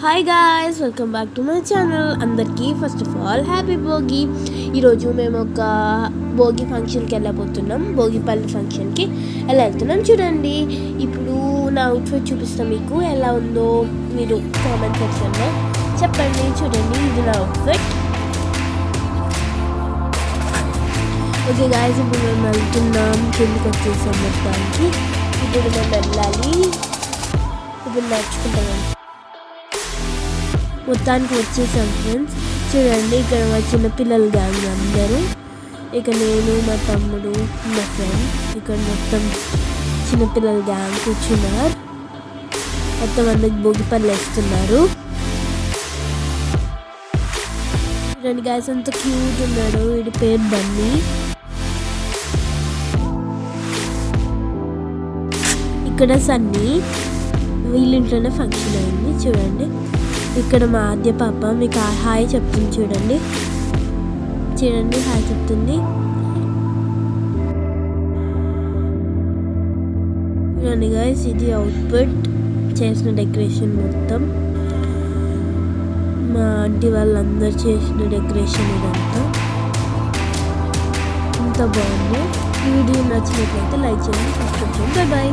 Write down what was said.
Hi guys, welcome back to my channel. అందరికీ first of all happy Bhogi. ఈరోజు మేము ఒక భోగి ఫంక్షన్కి వెళ్ళబోతున్నాం. భోగిపల్లి ఫంక్షన్కి ఎలా వెళ్తున్నాం చూడండి. ఇప్పుడు నా అవుట్ఫిట్ చూపిస్తాం, మీకు ఎలా ఉందో మీరు కామెంట్ సెక్షన్లో చెప్పండి. చూడండి, ఇది నా అవుట్ఫిట్. ఓకే గాయ్స్, ఇప్పుడు మేము వెళ్తున్నాం. కిందకి వచ్చేసాం మొత్తానికి. ఇప్పుడు మేము వెళ్ళాలి. ఇప్పుడు నడుచుకుంటాం. మొత్తానికి వచ్చేసాం ఫ్రెండ్స్. చూడండి, ఇక్కడ మా చిన్నపిల్లల గ్యాంగ్ అందరూ. ఇక నేను, మా తమ్ముడు, మా ఫ్రెండ్, ఇక్కడ మొత్తం చిన్నపిల్లల గ్యాంగ్ కూర్చున్నారు. మొత్తం అందరికి భోగిపళ్ళు వేస్తున్నారు. చూడండి గాయ్స్, అంత క్యూట్ ఉన్నాడు. వీడి పేరు బన్నీ. ఇక్కడ సన్నీ వీళ్ళింట్లోనే ఫంక్షన్ అయింది. చూడండి, ఇక్కడ మా ఆద్య పాప మీకు హాయ్ చెప్తుంది. చూడండి హాయ్ చెప్తుంది. చూడండి గైస్, ఇది అవుట్ఫిట్ చేసిన డెకరేషన్ మొత్తం. మా ఆంటీ వాళ్ళందరూ చేసిన డెకరేషన్ ఇదంతా. ఇంత బాగుంది. ఈ వీడియో నచ్చినట్లయితే లైక్ చేయండి, సబ్స్క్రైబ్ చేయండి. బాయ్.